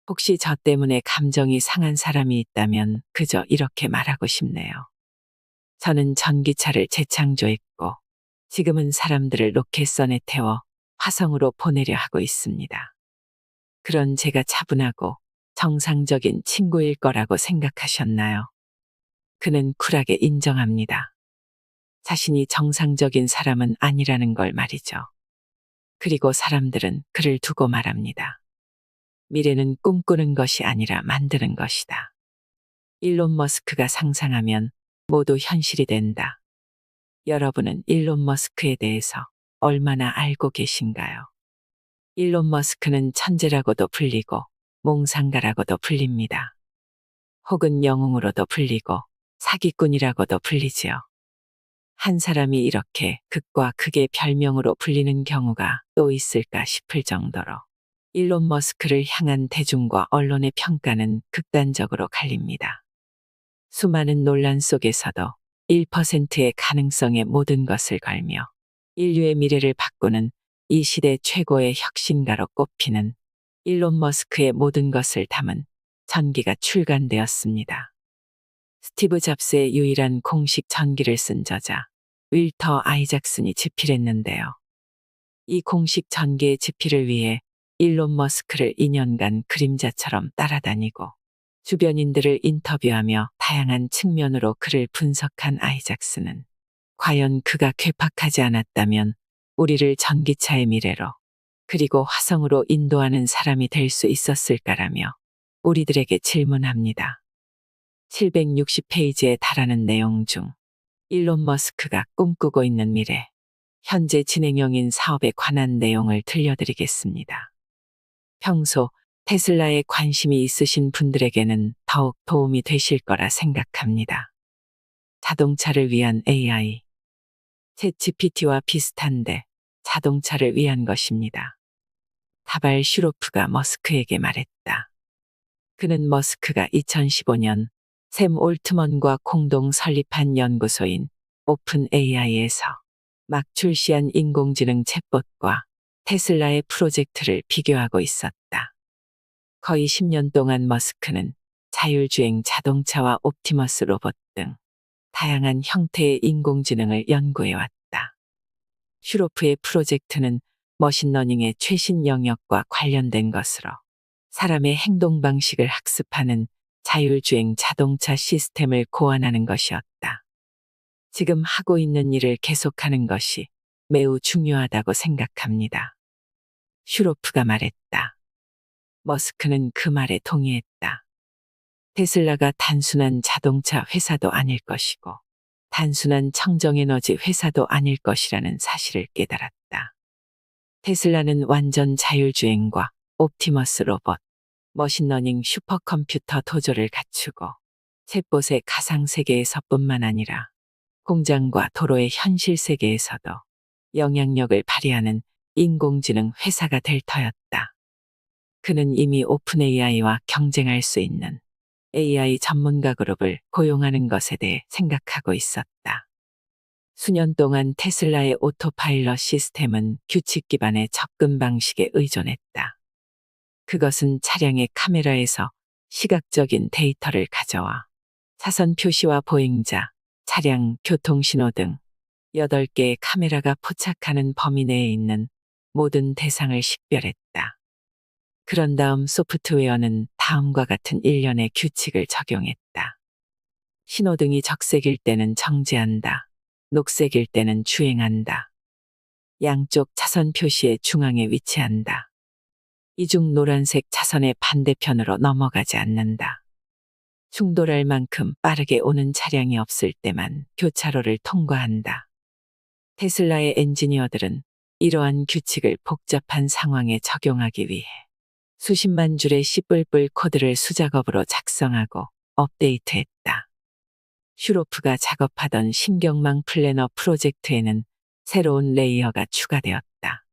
혹시 저 때문에 감정이 상한 사람이 있다면 그저 이렇게 말하고 싶네요. 저는 전기차를 재창조했고 지금은 사람들을 로켓선에 태워 화성으로 보내려 하고 있습니다. 그런 제가 차분하고 정상적인 친구일 거라고 생각하셨나요? 그는 쿨하게 인정합니다. 자신이 정상적인 사람은 아니라는 걸 말이죠. 그리고 사람들은 그를 두고 말합니다. 미래는 꿈꾸는 것이 아니라 만드는 것이다. 일론 머스크가 상상하면 모두 현실이 된다. 여러분은 일론 머스크에 대해서 얼마나 알고 계신가요? 일론 머스크는 천재라고도 불리고 몽상가라고도 불립니다. 혹은 영웅으로도 불리고 사기꾼이라고도 불리지요. 한 사람이 이렇게 극과 극의 별명으로 불리는 경우가 또 있을까 싶을 정도로 일론 머스크를 향한 대중과 언론의 평가는 극단적으로 갈립니다. 수많은 논란 속에서도 1%의 가능성에 모든 것을 걸며 인류의 미래를 바꾸는 이 시대 최고의 혁신가로 꼽히는 일론 머스크의 모든 것을 담은 전기가 출간되었습니다. 스티브 잡스의 유일한 공식 전기를 쓴 저자 윌터 아이작슨이 집필했는데요. 이 공식 전기의 집필을 위해 일론 머스크를 2년간 그림자처럼 따라다니고 주변인들을 인터뷰하며 다양한 측면으로 그를 분석한 아이작스는 과연 그가 괴팍하지 않았다면 우리를 전기차의 미래로 그리고 화성으로 인도하는 사람이 될 수 있었을까라며 우리들에게 질문합니다. 760페이지에 달하는 내용 중 일론 머스크가 꿈꾸고 있는 미래, 현재 진행형인 사업에 관한 내용을 들려드리겠습니다. 평소 테슬라에 관심이 있으신 분들에게는 더욱 도움이 되실 거라 생각합니다. 자동차를 위한 AI. 챗GPT와 비슷한데 자동차를 위한 것입니다. 다발 슈로프가 머스크에게 말했다. 그는 머스크가 2015년 샘 올트먼과 공동 설립한 연구소인 오픈 AI에서 막 출시한 인공지능 챗봇과 테슬라의 프로젝트를 비교하고 있었다. 거의 10년 동안 머스크는 자율주행 자동차와 옵티머스 로봇 등 다양한 형태의 인공지능을 연구해왔다. 슈로프의 프로젝트는 머신러닝의 최신 영역과 관련된 것으로 사람의 행동 방식을 학습하는 자율주행 자동차 시스템을 고안하는 것이었다. 지금 하고 있는 일을 계속하는 것이 매우 중요하다고 생각합니다. 슈로프가 말했다. 머스크는 그 말에 동의했다. 테슬라가 단순한 자동차 회사도 아닐 것이고 단순한 청정에너지 회사도 아닐 것이라는 사실을 깨달았다. 테슬라는 완전 자율주행과 옵티머스 로봇, 머신러닝 슈퍼컴퓨터 도조를 갖추고 챗봇의 가상세계에서뿐만 아니라 공장과 도로의 현실 세계에서도 영향력을 발휘하는 인공지능 회사가 될 터였다. 그는 이미 오픈 AI와 경쟁할 수 있는 AI 전문가 그룹을 고용하는 것에 대해 생각하고 있었다. 수년 동안 테슬라의 오토파일럿 시스템은 규칙 기반의 접근 방식에 의존했다. 그것은 차량의 카메라에서 시각적인 데이터를 가져와 차선 표시와 보행자, 차량, 교통신호 등 8개의 카메라가 포착하는 범위 내에 있는 모든 대상을 식별했다. 그런 다음 소프트웨어는 다음과 같은 일련의 규칙을 적용했다. 신호등이 적색일 때는 정지한다. 녹색일 때는 주행한다. 양쪽 차선 표시의 중앙에 위치한다. 이중 노란색 차선의 반대편으로 넘어가지 않는다. 충돌할 만큼 빠르게 오는 차량이 없을 때만 교차로를 통과한다. 테슬라의 엔지니어들은 이러한 규칙을 복잡한 상황에 적용하기 위해 수십만 줄의 C++ 코드를 수작업으로 작성하고 업데이트했다. 슈로프가 작업하던 신경망 플래너 프로젝트에는 새로운 레이어가 추가되었다.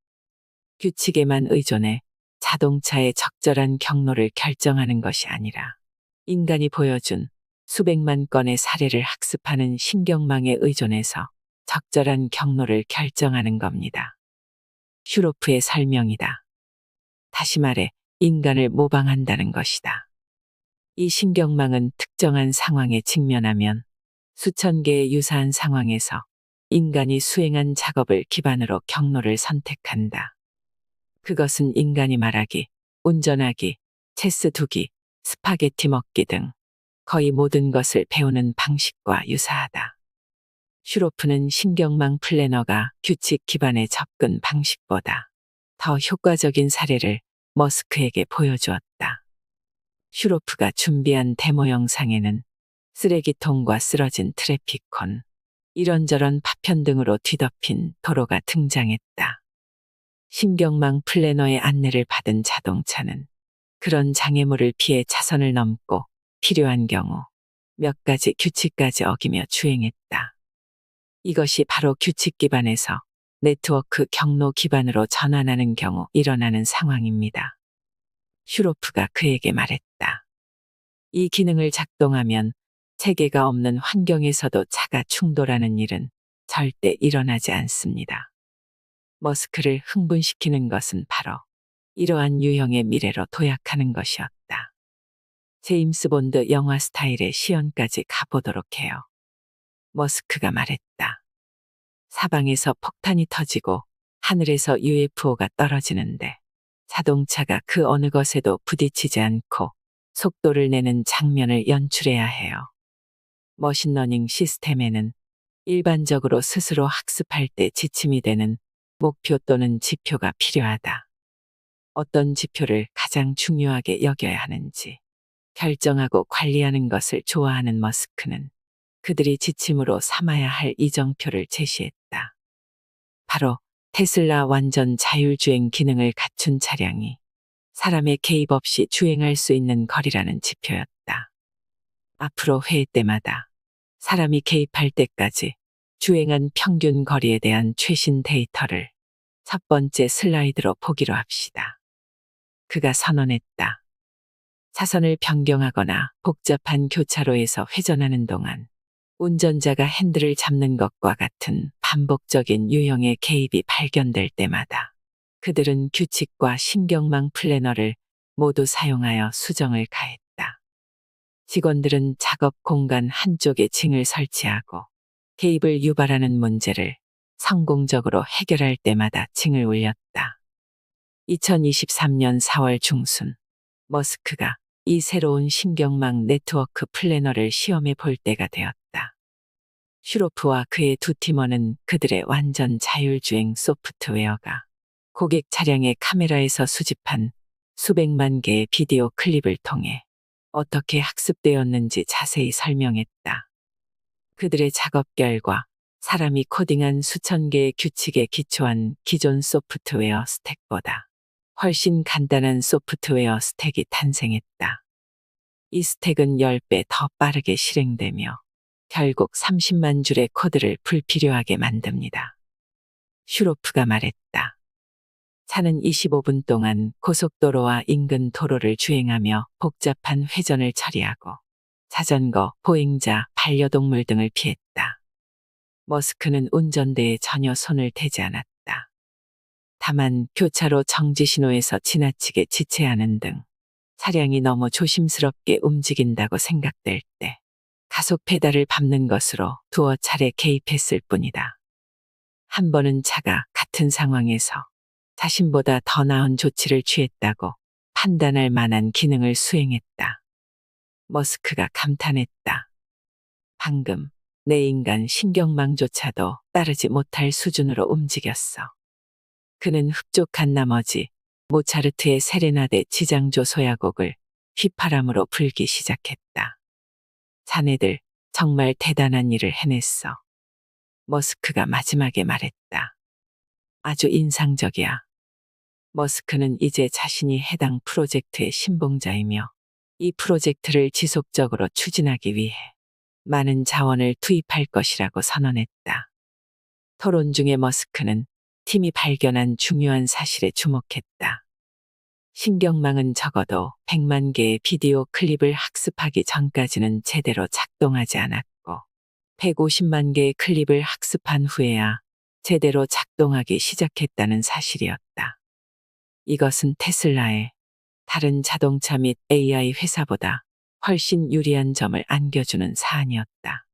규칙에만 의존해 자동차의 적절한 경로를 결정하는 것이 아니라 인간이 보여준 수백만 건의 사례를 학습하는 신경망에 의존해서 적절한 경로를 결정하는 겁니다. 슈로프의 설명이다. 다시 말해 인간을 모방한다는 것이다. 이 신경망은 특정한 상황에 직면하면 수천 개의 유사한 상황에서 인간이 수행한 작업을 기반으로 경로를 선택한다. 그것은 인간이 말하기, 운전하기, 체스 두기, 스파게티 먹기 등 거의 모든 것을 배우는 방식과 유사하다. 슈로프는 신경망 플래너가 규칙 기반의 접근 방식보다 더 효과적인 사례를 머스크에게 보여주었다. 슈로프가 준비한 데모 영상에는 쓰레기통과 쓰러진 트래픽콘, 이런저런 파편 등으로 뒤덮인 도로가 등장했다. 신경망 플래너의 안내를 받은 자동차는 그런 장애물을 피해 차선을 넘고 필요한 경우 몇 가지 규칙까지 어기며 주행했다. 이것이 바로 규칙 기반에서 네트워크 경로 기반으로 전환하는 경우 일어나는 상황입니다. 슈로프가 그에게 말했다. 이 기능을 작동하면 체계가 없는 환경에서도 차가 충돌하는 일은 절대 일어나지 않습니다. 머스크를 흥분시키는 것은 바로 이러한 유형의 미래로 도약하는 것이었다. 제임스 본드 영화 스타일의 시연까지 가보도록 해요. 머스크가 말했다. 사방에서 폭탄이 터지고 하늘에서 UFO가 떨어지는데 자동차가 그 어느 것에도 부딪히지 않고 속도를 내는 장면을 연출해야 해요. 머신러닝 시스템에는 일반적으로 스스로 학습할 때 지침이 되는 목표 또는 지표가 필요하다. 어떤 지표를 가장 중요하게 여겨야 하는지 결정하고 관리하는 것을 좋아하는 머스크는 그들이 지침으로 삼아야 할 이정표를 제시했다. 바로 테슬라 완전 자율주행 기능을 갖춘 차량이 사람의 개입 없이 주행할 수 있는 거리라는 지표였다. 앞으로 회의 때마다 사람이 개입할 때까지 주행한 평균 거리에 대한 최신 데이터를 첫 번째 슬라이드로 보기로 합시다. 그가 선언했다. 차선을 변경하거나 복잡한 교차로에서 회전하는 동안 운전자가 핸들을 잡는 것과 같은 반복적인 유형의 개입이 발견될 때마다 그들은 규칙과 신경망 플래너를 모두 사용하여 수정을 가했다. 직원들은 작업 공간 한쪽에 징을 설치하고 개입을 유발하는 문제를 성공적으로 해결할 때마다 징을 울렸다. 2023년 4월 중순 머스크가 이 새로운 신경망 네트워크 플래너를 시험해 볼 때가 되었다. 슈로프와 그의 두 팀원은 그들의 완전 자율주행 소프트웨어가 고객 차량의 카메라에서 수집한 수백만 개의 비디오 클립을 통해 어떻게 학습되었는지 자세히 설명했다. 그들의 작업 결과 사람이 코딩한 수천 개의 규칙에 기초한 기존 소프트웨어 스택보다 훨씬 간단한 소프트웨어 스택이 탄생했다. 이 스택은 10배 더 빠르게 실행되며 결국 30만 줄의 코드를 불필요하게 만듭니다. 슈로프가 말했다. 차는 25분 동안 고속도로와 인근 도로를 주행하며 복잡한 회전을 처리하고 자전거, 보행자, 반려동물 등을 피했다. 머스크는 운전대에 전혀 손을 대지 않았다. 다만 교차로 정지 신호에서 지나치게 지체하는 등 차량이 너무 조심스럽게 움직인다고 생각될 때 가속 페달을 밟는 것으로 두어 차례 개입했을 뿐이다. 한 번은 차가 같은 상황에서 자신보다 더 나은 조치를 취했다고 판단할 만한 기능을 수행했다. 머스크가 감탄했다. 방금 내 인간 신경망조차도 따르지 못할 수준으로 움직였어. 그는 흡족한 나머지 모차르트의 세레나데 지장조 소야곡을 휘파람으로 불기 시작했다. 자네들 정말 대단한 일을 해냈어. 머스크가 마지막에 말했다. 아주 인상적이야. 머스크는 이제 자신이 해당 프로젝트의 신봉자이며 이 프로젝트를 지속적으로 추진하기 위해 많은 자원을 투입할 것이라고 선언했다. 토론 중에 머스크는 팀이 발견한 중요한 사실에 주목했다. 신경망은 적어도 100만 개의 비디오 클립을 학습하기 전까지는 제대로 작동하지 않았고 150만 개의 클립을 학습한 후에야 제대로 작동하기 시작했다는 사실이었다. 이것은 테슬라의 다른 자동차 및 AI 회사보다 훨씬 유리한 점을 안겨주는 사안이었다.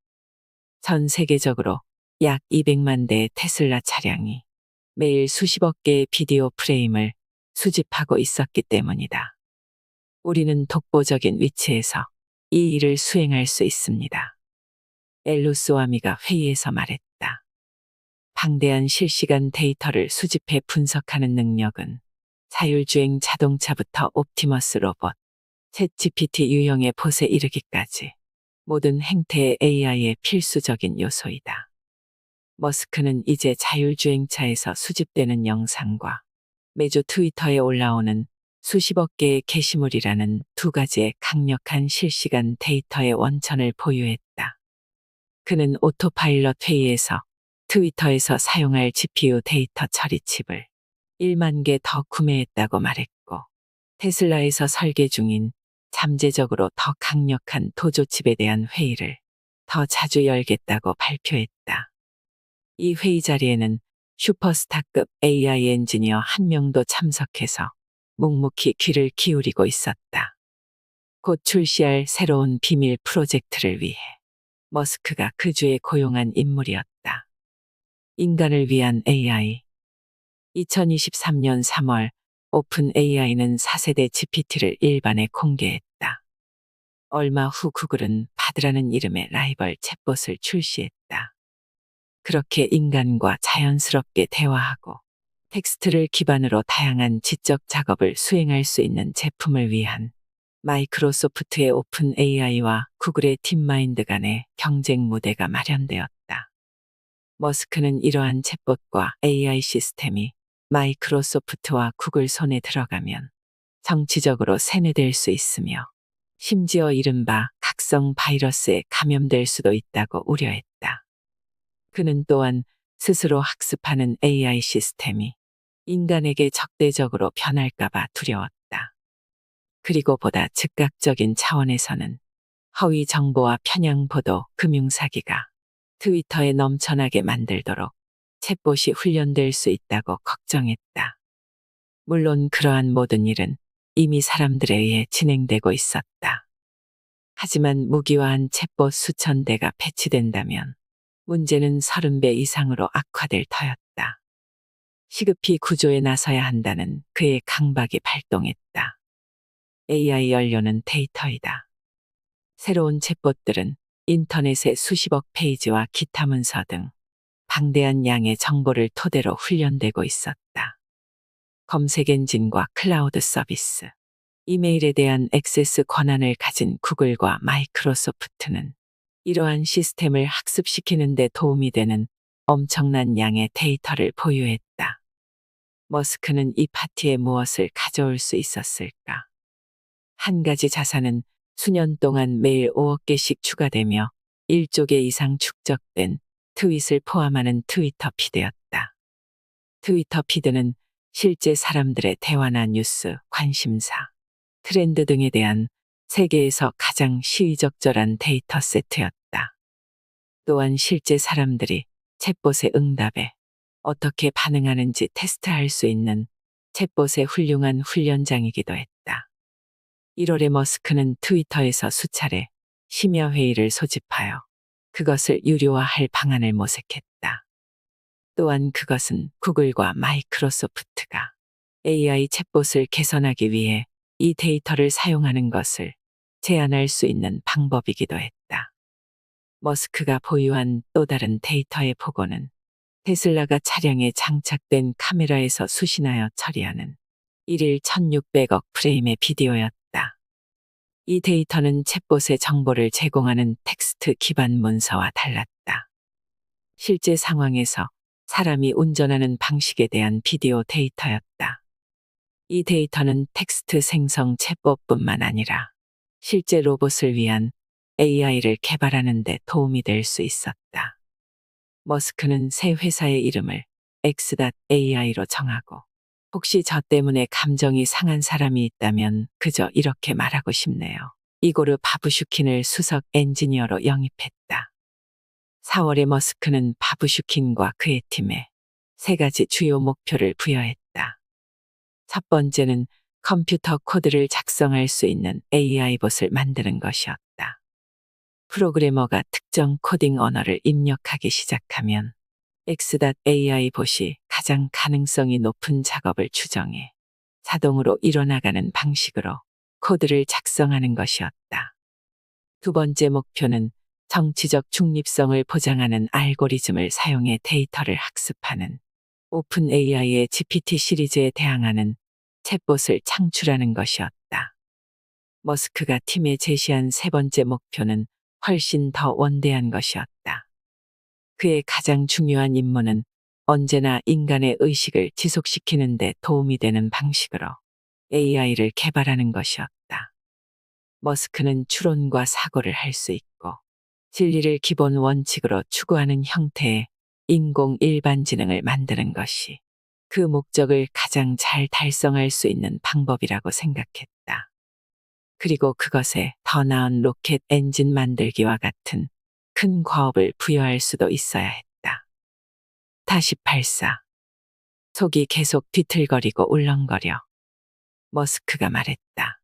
전 세계적으로 약 200만 대의 테슬라 차량이 매일 수십억 개의 비디오 프레임을 수집하고 있었기 때문이다. 우리는 독보적인 위치에서 이 일을 수행할 수 있습니다. 엘루스와미가 회의에서 말했다. 방대한 실시간 데이터를 수집해 분석하는 능력은 자율주행 자동차부터 옵티머스 로봇, 챗GPT 유형의 봇에 이르기까지 모든 행태의 AI의 필수적인 요소이다. 머스크는 이제 자율주행차에서 수집되는 영상과 매주 트위터에 올라오는 수십억 개의 게시물이라는 두 가지의 강력한 실시간 데이터의 원천을 보유했다. 그는 오토파일럿 회의에서 트위터에서 사용할 GPU 데이터 처리 칩을 1만 개 더 구매했다고 말했고, 테슬라에서 설계 중인 잠재적으로 더 강력한 도조칩에 대한 회의를 더 자주 열겠다고 발표했다. 이 회의 자리에는 슈퍼스타급 AI 엔지니어 한 명도 참석해서 묵묵히 귀를 기울이고 있었다. 곧 출시할 새로운 비밀 프로젝트를 위해 머스크가 그 주에 고용한 인물이었다. 인간을 위한 AI. 2023년 3월 오픈 AI는 4세대 GPT를 일반에 공개했다. 얼마 후 구글은 바드라는 이름의 라이벌 챗봇을 출시했다. 그렇게 인간과 자연스럽게 대화하고 텍스트를 기반으로 다양한 지적 작업을 수행할 수 있는 제품을 위한 마이크로소프트의 오픈 AI와 구글의 딥마인드 간의 경쟁 무대가 마련되었다. 머스크는 이러한 챗봇과 AI 시스템이 마이크로소프트와 구글 손에 들어가면 정치적으로 세뇌될 수 있으며 심지어 이른바 각성 바이러스에 감염될 수도 있다고 우려했다. 그는 또한 스스로 학습하는 AI 시스템이 인간에게 적대적으로 변할까봐 두려웠다. 그리고 보다 즉각적인 차원에서는 허위 정보와 편향 보도, 금융사기가 트위터에 넘쳐나게 만들도록 챗봇이 훈련될 수 있다고 걱정했다. 물론 그러한 모든 일은 이미 사람들에 의해 진행되고 있었다. 하지만 무기화한 챗봇 수천 대가 배치된다면 문제는 30배 이상으로 악화될 터였다. 시급히 구조에 나서야 한다는 그의 강박이 발동했다. AI 연료는 데이터이다. 새로운 챗봇들은 인터넷의 수십억 페이지와 기타 문서 등 방대한 양의 정보를 토대로 훈련되고 있었다. 검색 엔진과 클라우드 서비스, 이메일에 대한 액세스 권한을 가진 구글과 마이크로소프트는 이러한 시스템을 학습시키는 데 도움이 되는 엄청난 양의 데이터를 보유했다. 머스크는 이 파티에 무엇을 가져올 수 있었을까? 한 가지 자산은 수년 동안 매일 5억 개씩 추가되며 1조 개 이상 축적된 트윗을 포함하는 트위터 피드였다. 트위터 피드는 실제 사람들의 대화나 뉴스, 관심사, 트렌드 등에 대한 세계에서 가장 시의적절한 데이터 세트였다. 또한 실제 사람들이 챗봇의 응답에 어떻게 반응하는지 테스트할 수 있는 챗봇의 훌륭한 훈련장이기도 했다. 1월에 머스크는 트위터에서 수차례 심야 회의를 소집하여 그것을 유료화할 방안을 모색했다. 또한 그것은 구글과 마이크로소프트가 AI 챗봇을 개선하기 위해 이 데이터를 사용하는 것을 제한할 수 있는 방법이기도 했다. 머스크가 보유한 또 다른 데이터의 보고는 테슬라가 차량에 장착된 카메라에서 수신하여 처리하는 1일 1600억 프레임의 비디오였다. 이 데이터는 챗봇의 정보를 제공하는 텍스트 기반 문서와 달랐다. 실제 상황에서 사람이 운전하는 방식에 대한 비디오 데이터였다. 이 데이터는 텍스트 생성 챗봇뿐만 아니라 실제 로봇을 위한 AI를 개발하는 데 도움이 될 수 있었다. 머스크는 새 회사의 이름을 X.AI로 정하고 혹시 저 때문에 감정이 상한 사람이 있다면 그저 이렇게 말하고 싶네요. 이고르 바부슈킨을 수석 엔지니어로 영입했다. 4월에 머스크는 바부슈킨과 그의 팀에 세 가지 주요 목표를 부여했다. 첫 번째는 컴퓨터 코드를 작성할 수 있는 AI 봇을 만드는 것이었다. 프로그래머가 특정 코딩 언어를 입력하기 시작하면 X.AI 봇이 가장 가능성이 높은 작업을 추정해 자동으로 일어나가는 방식으로 코드를 작성하는 것이었다. 두 번째 목표는 정치적 중립성을 보장하는 알고리즘을 사용해 데이터를 학습하는 오픈 AI의 GPT 시리즈에 대항하는 챗봇을 창출하는 것이었다. 머스크가 팀에 제시한 세 번째 목표는 훨씬 더 원대한 것이었다. 그의 가장 중요한 임무는 언제나 인간의 의식을 지속시키는 데 도움이 되는 방식으로 AI를 개발하는 것이었다. 머스크는 추론과 사고를 할 수 있고 진리를 기본 원칙으로 추구하는 형태의 인공 일반지능을 만드는 것이 그 목적을 가장 잘 달성할 수 있는 방법이라고 생각했다. 그리고 그것에 더 나은 로켓 엔진 만들기와 같은 큰 과업을 부여할 수도 있어야 했다. 다시 발사. 속이 계속 뒤틀거리고 울렁거려. 머스크가 말했다.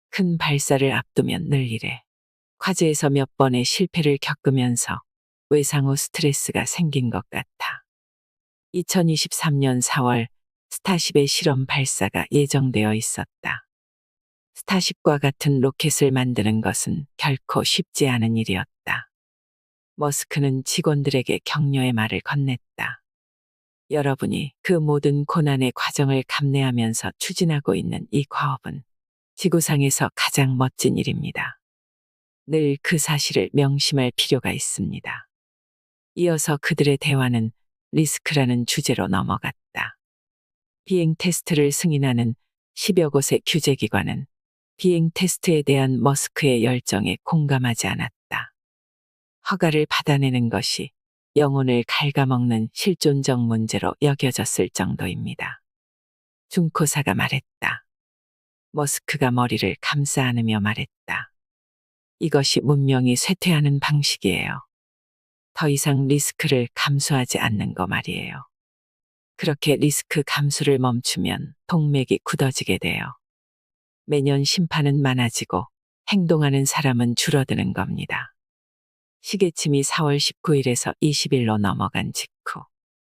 큰 발사를 앞두면 늘 이래. 과제에서 몇 번의 실패를 겪으면서 외상 후 스트레스가 생긴 것 같아. 2023년 4월 스타쉽의 실험 발사가 예정되어 있었다. 스타쉽과 같은 로켓을 만드는 것은 결코 쉽지 않은 일이었다. 머스크는 직원들에게 격려의 말을 건넸다. 여러분이 그 모든 고난의 과정을 감내하면서 추진하고 있는 이 과업은 지구상에서 가장 멋진 일입니다. 늘 그 사실을 명심할 필요가 있습니다. 이어서 그들의 대화는 리스크라는 주제로 넘어갔다. 비행 테스트를 승인하는 10여 곳의 규제기관은 비행 테스트에 대한 머스크의 열정에 공감하지 않았다. 허가를 받아내는 것이 영혼을 갉아먹는 실존적 문제로 여겨졌을 정도입니다. 중코사가 말했다. 머스크가 머리를 감싸 안으며 말했다. 이것이 문명이 쇠퇴하는 방식이에요. 더 이상 리스크를 감수하지 않는 거 말이에요. 그렇게 리스크 감수를 멈추면 동맥이 굳어지게 돼요. 매년 심판은 많아지고 행동하는 사람은 줄어드는 겁니다. 시계침이 4월 19일에서 20일로 넘어간 직후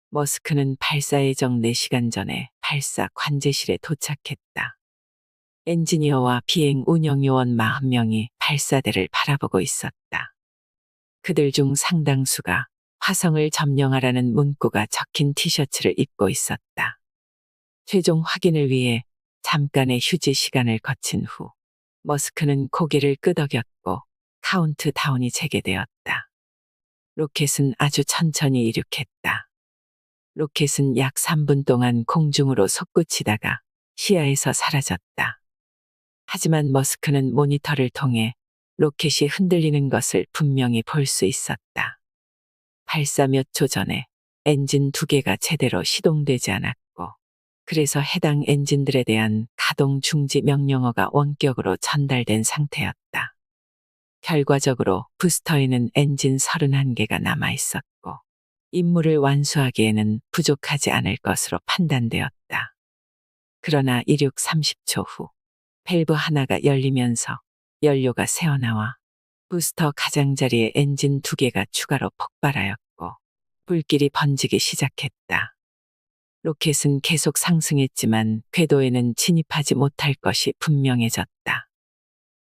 머스크는 발사 예정 4시간 전에 발사 관제실에 도착했다. 엔지니어와 비행 운영 요원 40명이 발사대를 바라보고 있었다. 그들 중 상당수가 화성을 점령하라는 문구가 적힌 티셔츠를 입고 있었다. 최종 확인을 위해 잠깐의 휴지 시간을 거친 후 머스크는 고개를 끄덕였고 카운트다운이 재개되었다. 로켓은 아주 천천히 이륙했다. 로켓은 약 3분 동안 공중으로 솟구치다가 시야에서 사라졌다. 하지만 머스크는 모니터를 통해 로켓이 흔들리는 것을 분명히 볼 수 있었다. 발사 몇 초 전에 엔진 2개가 제대로 시동되지 않았고, 그래서 해당 엔진들에 대한 가동 중지 명령어가 원격으로 전달된 상태였다. 결과적으로 부스터에는 엔진 31개가 남아 있었고, 임무를 완수하기에는 부족하지 않을 것으로 판단되었다. 그러나 이륙 30초 후 밸브 하나가 열리면서 연료가 새어나와 부스터 가장자리에 엔진 2개가 추가로 폭발하였고 불길이 번지기 시작했다. 로켓은 계속 상승했지만 궤도에는 진입하지 못할 것이 분명해졌다.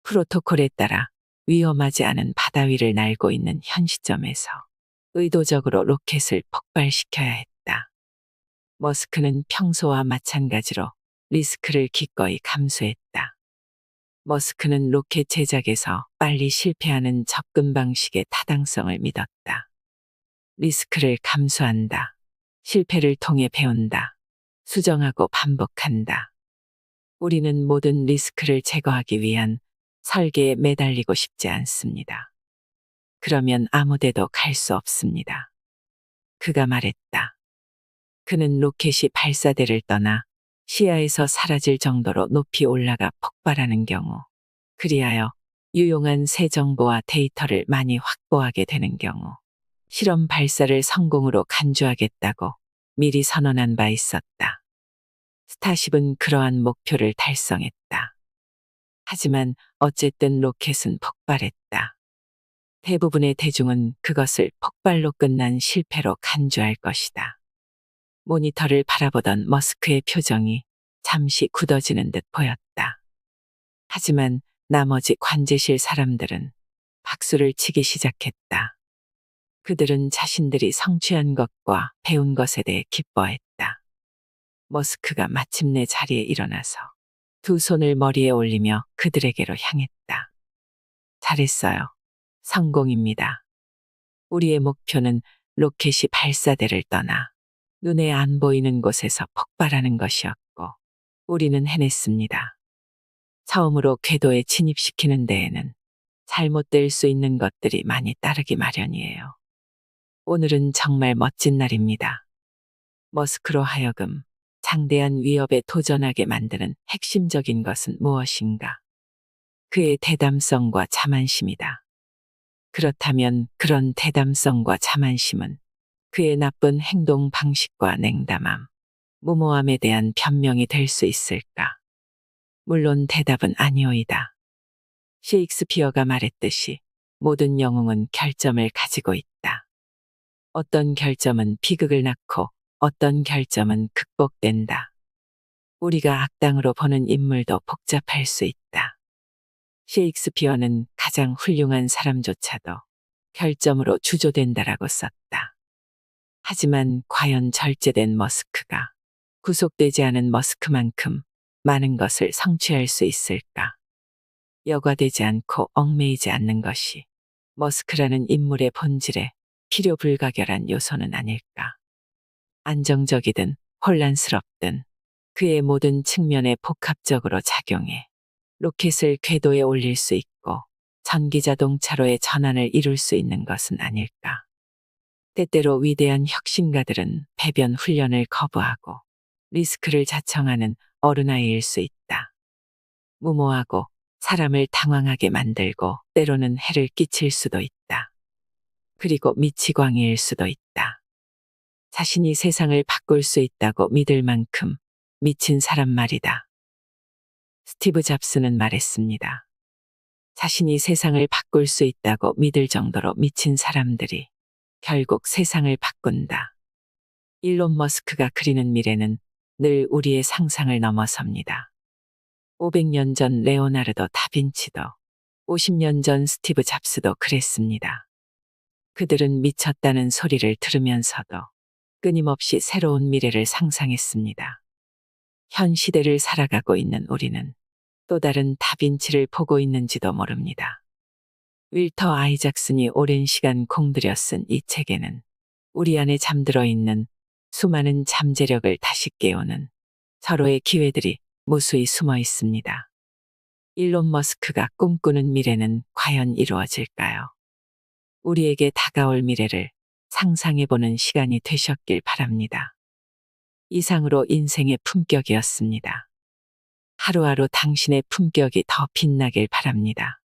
프로토콜에 따라 위험하지 않은 바다 위를 날고 있는 현 시점에서 의도적으로 로켓을 폭발시켜야 했다. 머스크는 평소와 마찬가지로 리스크를 기꺼이 감수했다. 머스크는 로켓 제작에서 빨리 실패하는 접근 방식의 타당성을 믿었다. 리스크를 감수한다. 실패를 통해 배운다. 수정하고 반복한다. 우리는 모든 리스크를 제거하기 위한 설계에 매달리고 싶지 않습니다. 그러면 아무데도 갈 수 없습니다. 그가 말했다. 그는 로켓이 발사대를 떠나 시야에서 사라질 정도로 높이 올라가 폭발하는 경우, 그리하여 유용한 새 정보와 데이터를 많이 확보하게 되는 경우, 실험 발사를 성공으로 간주하겠다고 미리 선언한 바 있었다. 스타쉽은 그러한 목표를 달성했다. 하지만 어쨌든 로켓은 폭발했다. 대부분의 대중은 그것을 폭발로 끝난 실패로 간주할 것이다. 모니터를 바라보던 머스크의 표정이 잠시 굳어지는 듯 보였다. 하지만 나머지 관제실 사람들은 박수를 치기 시작했다. 그들은 자신들이 성취한 것과 배운 것에 대해 기뻐했다. 머스크가 마침내 자리에 일어나서 두 손을 머리에 올리며 그들에게로 향했다. 잘했어요. 성공입니다. 우리의 목표는 로켓이 발사대를 떠나 눈에 안 보이는 곳에서 폭발하는 것이었고, 우리는 해냈습니다. 처음으로 궤도에 진입시키는 데에는 잘못될 수 있는 것들이 많이 따르기 마련이에요. 오늘은 정말 멋진 날입니다. 머스크로 하여금 장대한 위협에 도전하게 만드는 핵심적인 것은 무엇인가? 그의 대담성과 자만심이다. 그렇다면 그런 대담성과 자만심은 그의 나쁜 행동 방식과 냉담함, 무모함에 대한 변명이 될 수 있을까? 물론 대답은 아니오이다. 셰익스피어가 말했듯이 모든 영웅은 결점을 가지고 있다. 어떤 결점은 비극을 낳고 어떤 결점은 극복된다. 우리가 악당으로 보는 인물도 복잡할 수 있다. 셰익스피어는 가장 훌륭한 사람조차도 결점으로 주조된다라고 썼다. 하지만 과연 절제된 머스크가 구속되지 않은 머스크만큼 많은 것을 성취할 수 있을까? 여과되지 않고 얽매이지 않는 것이 머스크라는 인물의 본질에 필요 불가결한 요소는 아닐까? 안정적이든 혼란스럽든 그의 모든 측면에 복합적으로 작용해 로켓을 궤도에 올릴 수 있고 전기자동차로의 전환을 이룰 수 있는 것은 아닐까? 때때로 위대한 혁신가들은 배변 훈련을 거부하고 리스크를 자청하는 어른아이일 수 있다. 무모하고 사람을 당황하게 만들고 때로는 해를 끼칠 수도 있다. 그리고 미치광이일 수도 있다. 자신이 세상을 바꿀 수 있다고 믿을 만큼 미친 사람 말이다. 스티브 잡스는 말했습니다. 자신이 세상을 바꿀 수 있다고 믿을 정도로 미친 사람들이 결국 세상을 바꾼다. 일론 머스크가 그리는 미래는 늘 우리의 상상을 넘어섭니다. 500년 전 레오나르도 다빈치도 50년 전 스티브 잡스도 그랬습니다. 그들은 미쳤다는 소리를 들으면서도 끊임없이 새로운 미래를 상상했습니다. 현 시대를 살아가고 있는 우리는 또 다른 다빈치를 보고 있는지도 모릅니다. 윌터 아이작슨이 오랜 시간 공들여 쓴 이 책에는 우리 안에 잠들어 있는 수많은 잠재력을 다시 깨우는 서로의 기회들이 무수히 숨어 있습니다. 일론 머스크가 꿈꾸는 미래는 과연 이루어질까요? 우리에게 다가올 미래를 상상해보는 시간이 되셨길 바랍니다. 이상으로 인생의 품격이었습니다. 하루하루 당신의 품격이 더 빛나길 바랍니다.